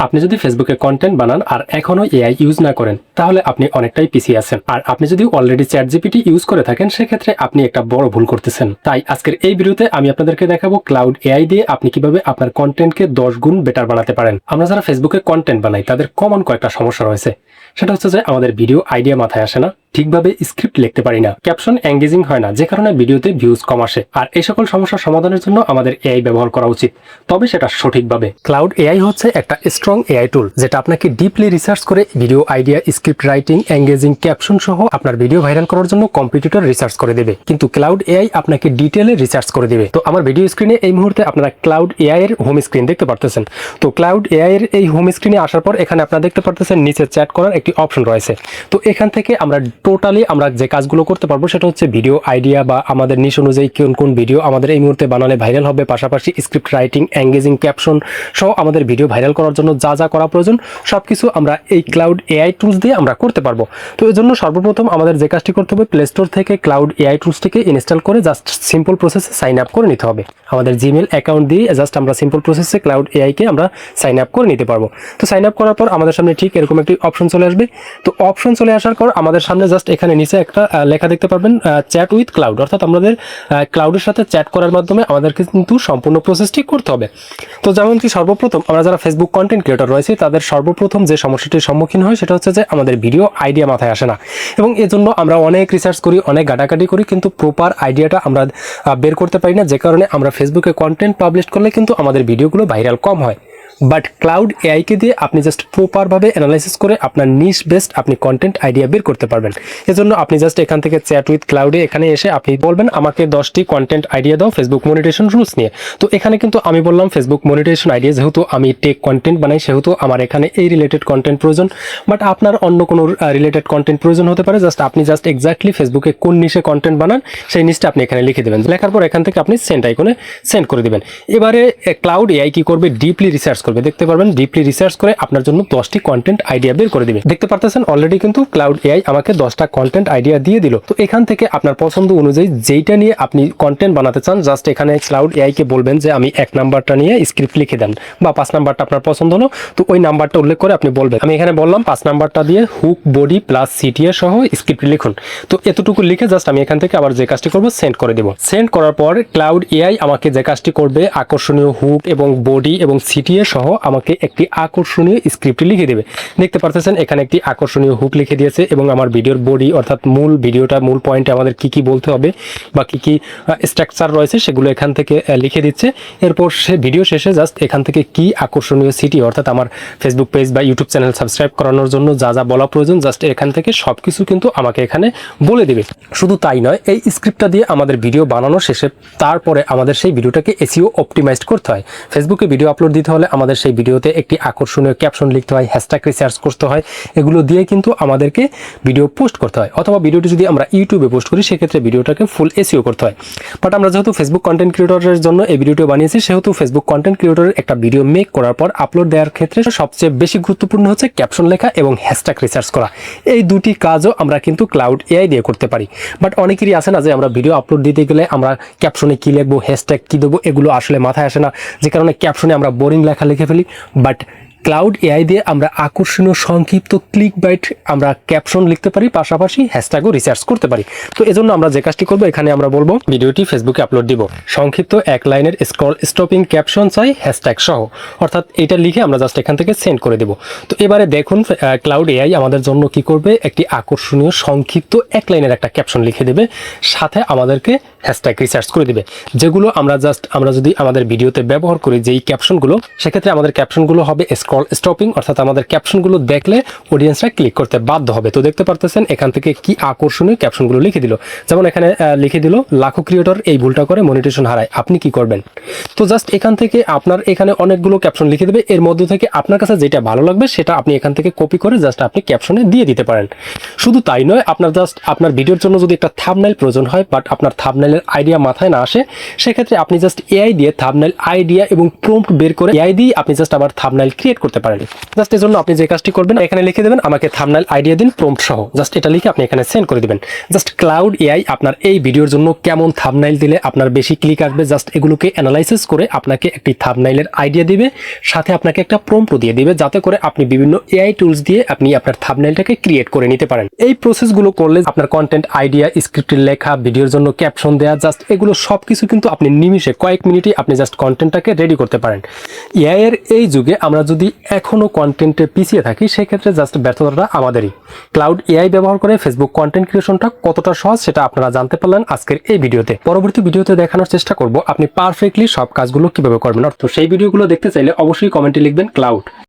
আপনি যদি ফেসবুকে কন্টেন্ট বানান আর এখনো এআই ইউজ না করেন তাহলে আপনি অনেকটাই পিছিয়ে আছেন। আর আপনি যদি অলরেডি চ্যাটজিপিটি ইউজ করে থাকেন সেক্ষেত্রে আপনি একটা বড় ভুল করতেছেন। তাই আজকের এই ভিডিওতে আমি আপনাদেরকে দেখাবো ক্লাউড এআই দিয়ে আপনি কিভাবে আপনার কন্টেন্টকে 10 গুণ বেটার বানাতে পারেন। আমরা যারা ফেসবুকে কন্টেন্ট বানাই তাদের কমন কয়েকটা সমস্যা রয়েছে। সেটা হচ্ছে যে আমাদের ভিডিও আইডিয়া মাথায় আসে না, ঠিকভাবে স্ক্রিপ্ট লিখতে পারি না, ক্যাপশন এঙ্গেজিং হয় না, যে কারণে ভিডিওতে ভিউজ কম আসে। আর এই সকল সমস্যার সমাধানের জন্য আমাদের এআই ব্যবহার করা উচিত, তবে সেটা সঠিকভাবে। ক্লাউড এআই হচ্ছে একটা স্ট্রং এআই টুল যেটা আপনাকে ডিপলি রিসার্চ করে video idea, script writing, engaging caption সহ আপনার ভিডিও ভাইরাল করার জন্য কম্পিটিটর রিসার্চ করে দেবে। কিন্তু ক্লাউড এআই আপনাকে ডিটেলে রিসার্চ করে দেবে। তো আমার ভিডিও স্ক্রিনে এই মুহূর্তে আপনারা ক্লাউড এআই এর হোম স্ক্রিন দেখতে পারতেছেন। তো ক্লাউড এআই এর এই হোম স্ক্রিনে আসার পর এখানে আপনারা দেখতে পারতেছেন নিচে চ্যাট করার একটি অপশন রয়েছে। তো এখান থেকে আমরা টোটালি আমরা যে কাজগুলো করতে পারবো সেটা হচ্ছে ভিডিও আইডিয়া বা আমাদের নিশ অনুযায়ী কোন কোন ভিডিও আমাদের এই মুহূর্তে বানালে ভাইরাল হবে, পাশাপাশি স্ক্রিপ্ট রাইটিং, এঙ্গেজিং ক্যাপশন সহ আমাদের ভিডিও ভাইরাল করার জন্য যা যা করা প্রয়োজন সবকিছু আমরা এই ক্লাউড এআই টুলস দিয়ে আমরা করতে পারবো। তো এর জন্য সর্বপ্রথম আমাদের যে কাজটি করতে হবে, প্লে স্টোর থেকে ক্লাউড এআই টুলসটিকে ইনস্টল করে জাস্ট সিম্পল প্রসেসে সাইন আপ করে নিতে হবে। আমাদের জিমেল অ্যাকাউন্ট দিয়ে জাস্ট আমরা সিম্পল প্রসেসে ক্লাউড এআইকে আমরা সাইন আপ করে নিতে পারবো। তো সাইন আপ করার পর আমাদের সামনে ঠিক এরকম একটি অপশন চলে আসবে। তো অপশন চলে আসার পর আমাদের সামনে জাস্ট এখানে নিচে একটা লেখা দেখতে পারবেন চ্যাট উইথ ক্লাউড, অর্থাৎ আমাদের ক্লাউডের সাথে চ্যাট করার মাধ্যমে আমাদেরকে কিন্তু সম্পূর্ণ প্রসেসটি করতে হবে। তো যেমন কি সর্বপ্রথম আমরা যারা ফেসবুক কন্টেন্ট ক্রিয়েটর রয়েছে তাদের সর্বপ্রথম যে সমস্যাটির সম্মুখীন হয় সেটা হচ্ছে যে আমাদের ভিডিও আইডিয়া মাথায় আসে না, এবং এজন্য আমরা অনেক রিসার্চ করি, অনেক ঘাটাঘাটি করি, কিন্তু প্রপার আইডিয়াটা আমরা বের করতে পারি না, যে কারণে আমরা ফেসবুকে কন্টেন্ট পাবলিশ করলে কিন্তু আমাদের ভিডিওগুলো ভাইরাল কম হয়। বাট ক্লাউড এআইকে দিয়ে আপনি জাস্ট প্রপারভাবে অ্যানালাইসিস করে আপনার নিশ বেস্ট আপনি কন্টেন্ট আইডিয়া বের করতে পারবেন। এজন্য আপনি জাস্ট এখান থেকে চ্যাট উইথ ক্লাউডে এখানে এসে আপনি বলবেন আমাকে 10টি কন্টেন্ট আইডিয়া দাও ফেসবুক মনিটাইজেশন রুলস নিয়ে। তো এখানে কিন্তু আমি বললাম ফেসবুক মনিটাইজেশন আইডিয়া, যেহেতু আমি টেক কন্টেন্ট বানাই সেহেতু আমার এখানে এই রিলেটেড কন্টেন্ট প্রয়োজন। বাট আপনার অন্য কোনো রিলেটেড কন্টেন্ট প্রয়োজন হতে পারে। আপনি জাস্ট এক্স্যাক্টলি ফেসবুকে কোন নিশে কন্টেন্ট বানান সেই নিশটা আপনি এখানে লিখে দেবেন। লেখার পর এখান থেকে আপনি সেন্ড আইকনে সেন্ড করে দেবেন। এবারে ক্লাউড এআই কি করবে, ডিপলি রিসার্চ করবে। দেখতে পারবেন ডিপলি রিসার্চ করে আপনার জন্য 10টি কন্টেন্ট আইডিয়া বের করে দিবে। দেখতে পারতেছেন অলরেডি কিন্তু ক্লাউড এআই আমাকে 10টা কন্টেন্ট আইডিয়া দিয়ে দিল। তো এখান থেকে আপনার পছন্দ অনুযায়ী যেইটা নিয়ে আপনি কন্টেন্ট বানাতে চান জাস্ট এখানে ক্লাউড এআই কে বলবেন যে আমি 1 নাম্বারটা নিয়ে স্ক্রিপ্ট লিখে দেন, বা 5 নাম্বারটা আপনার পছন্দ হলো তো ওই নাম্বারটা উল্লেখ করে আপনি বলবেন আমি এখানে বললাম 5 নাম্বারটা দিয়ে হুক, বডি প্লাস সিটিএ সহ স্ক্রিপ্ট লিখুন। তো এতটুকু লিখে জাস্ট আমি এখান থেকে আবার যে কাজটি করব সেন্ড করে দেব। সেন্ড করার পর ক্লাউড এআই আমাকে যে কাজটি করবে আকর্ষণীয় হুক এবং বডি এবং সিটিএ সহ আমাকে একটি আকর্ষণীয় স্ক্রিপ্ট লিখে দেবে। দেখতে পারতেছেন এখানে একটি আকর্ষণীয় হুক লিখে দিয়েছে এবং আমার ভিডিওর বডি অর্থাৎ মূল ভিডিওটা মূল পয়েন্টে আমাদের কি কি বলতে হবে বা কি কি স্ট্রাকচার রয়েছে সেগুলো এখান থেকে লিখে দিচ্ছে। এরপর সে ভিডিও শেষে জাস্ট এখান থেকে কি আকর্ষণীয় সিটি অর্থাৎ আমার ফেসবুক পেজ বা ইউটিউব চ্যানেল সাবস্ক্রাইব করানোর জন্য যা যা বলা প্রয়োজন জাস্ট এখান থেকে সবকিছু কিন্তু আমাকে এখানে বলে দেবে। শুধু তাই নয়, এই স্ক্রিপ্টটা দিয়ে আমাদের ভিডিও বানানো শেষে তারপরে আমাদের সেই ভিডিওটাকে এসইও অপটিমাইজড করতে হয়। ফেসবুকে ভিডিও আপলোড দিতে হলে আমাদের সেই ভিডিওতে একটি আকর্ষণীয় ক্যাপশন লিখতে হয়, হ্যাশট্যাগ রিসার্চ করতে হয়, এগুলো দিয়ে কিন্তু আমাদেরকে ভিডিও পোস্ট করতে হয়। অথবা ভিডিওটি যদি আমরা ইউটিউবে পোস্ট করি সেক্ষেত্রে ভিডিওটাকে ফুল এসইও করতে হয়। বাট আমরা যেহেতু ফেসবুক কন্টেন্ট ক্রিয়েটরের জন্য এই ভিডিওটি বানিয়েছি সেহেতু ফেসবুক কন্টেন্ট ক্রিয়েটরের একটা ভিডিও মেক করার পর আপলোড দেওয়ার ক্ষেত্রে সবচেয়ে বেশি গুরুত্বপূর্ণ হচ্ছে ক্যাপশন লেখা এবং হ্যাশট্যাগ রিসার্চ করা। এই দুটি কাজও আমরা কিন্তু ক্লাউড এআই দিয়ে করতে পারি। বাট অনেকেরই আছে না যে আমরা ভিডিও আপলোড দিতে গেলে আমরা ক্যাপশনে কি লিখবো, হ্যাশট্যাগ কি দেবো, এগুলো আসলে মাথায় আসে না, যে কারণে ক্যাপশনে আমরা বোরিং লেখা লিখে ফেলি। বাট ক্লাউড এআই দিয়ে আমরা আকর্ষণীয় সংক্ষিপ্ত ক্লিক বাইট আমরা ক্যাপশন লিখতে পারি, পাশাপাশি হ্যাশট্যাগও রিসার্চ করতে পারি। তো এজন্য আমরা যে কাজটি করবো এখানে আমরা বলবো ভিডিওটি ফেসবুকে আপলোড দিব, সংক্ষিপ্ত 1 লাইনের স্ক্রল স্টপিং ক্যাপশন চাই হ্যাশট্যাগ সহ, অর্থাৎ এটা লিখে আমরা জাস্ট এখান থেকে সেন্ড করে দেব। তো এবারে দেখুন ক্লাউড এআই আমাদের জন্য কি করবে, একটি আকর্ষণীয় সংক্ষিপ্ত 1 লাইনের একটা ক্যাপশন লিখে দেবে, সাথে আমাদেরকে হ্যাশট্যাগ রিসার্চ করে দেবে। যেগুলো আমরা যদি আমাদের ভিডিওতে ব্যবহার করি যেই ক্যাপশনগুলো, সেক্ষেত্রে আমাদের ক্যাপশনগুলো হবে স্ক্রল স্টপিং, অর্থাৎ আমাদের ক্যাপশনগুলো দেখলে অডিয়েন্সরা ক্লিক করতে বাধ্য হবে। তো দেখতে পারতেছেন এখান থেকে কি আকর্ষণীয় ক্যাপশনগুলো লিখে দিল। যেমন এখানে লিখে দিল লাখো ক্রিয়েটর এই ভুলটা করে মনিটাইজেশন হারায়, আপনি কি করবেন। তো জাস্ট এখান থেকে আপনার এখানে অনেকগুলো ক্যাপশন লিখে দেবে, এর মধ্যে থেকে আপনার কাছে যেটা ভালো লাগবে সেটা আপনি এখান থেকে কপি করে জাস্ট আপনি ক্যাপশনে দিয়ে দিতে পারেন। শুধু তাই নয়, আপনার ভিডিওর জন্য যদি একটা থাম্বনেইল প্রয়োজন হয় বাট আপনার থাম্বনেইলের আইডিয়া মাথায় না আসে, সেক্ষেত্রে আপনি জাস্ট এআই দিয়ে থাম্বনেইল আইডিয়া এবং প্রম্পট বের করে এআই দিয়ে আপনি জাস্ট আবার থাম্বনেইল ক্রিয়েট করতে পারেন। জাস্ট এর জন্য আপনি যে কাজটি করবেন, এখানে লিখে দেবেন আমাকে থাম্বনেল আইডিয়া দিন প্রম্পট সহ। জাস্ট এটা লিখে আপনি এখানে সেন্ড করে দিবেন। জাস্ট ক্লাউড এআই আপনার এই ভিডিওর জন্য কেমন থাম্বনেল দিলে আপনার বেশি ক্লিক আসবে, জাস্ট এগুলোকে অ্যানালাইসিস করে আপনাকে একটি থাম্বনেলের আইডিয়া দিবে, সাথে আপনাকে একটা প্রম্পটও দিয়ে দিবে, যাতে করে আপনি বিভিন্ন এআই টুলস দিয়ে আপনি আপনার থাম্বনেলটাকে ক্রিয়েট করে নিতে পারেন। এই প্রসেসগুলো করলে আপনার কন্টেন্ট আইডিয়া, স্ক্রিপ্টের লেখা, ভিডিওর জন্য ক্যাপশন দেওয়া, জাস্ট এগুলো সবকিছু কিন্তু আপনি নিমিষে কয়েক মিনিটে আপনি জাস্ট কন্টেন্টটাকে রেডি করতে পারেন। এআই এর এই যুগে আমরা যদি এখনো কন্টেন্টে পিছিয়ে থাকি, সেক্ষেত্রে জাস্ট ব্যর্থতাটা আমাদেরই। ক্লাউড এআই ব্যবহার করে ফেসবুক কন্টেন্ট ক্রিয়েশনটা কতটা সহজ সেটা আপনারা জানতে পারলেন আজকের এই ভিডিওতে। পরবর্তী ভিডিওতে দেখানোর চেষ্টা করব আপনি পারফেক্টলি সব কাজগুলো কিভাবে করবেন। তো সেই ভিডিওগুলো দেখতে চাইলে অবশ্যই কমেন্টে লিখবেন ক্লাউড।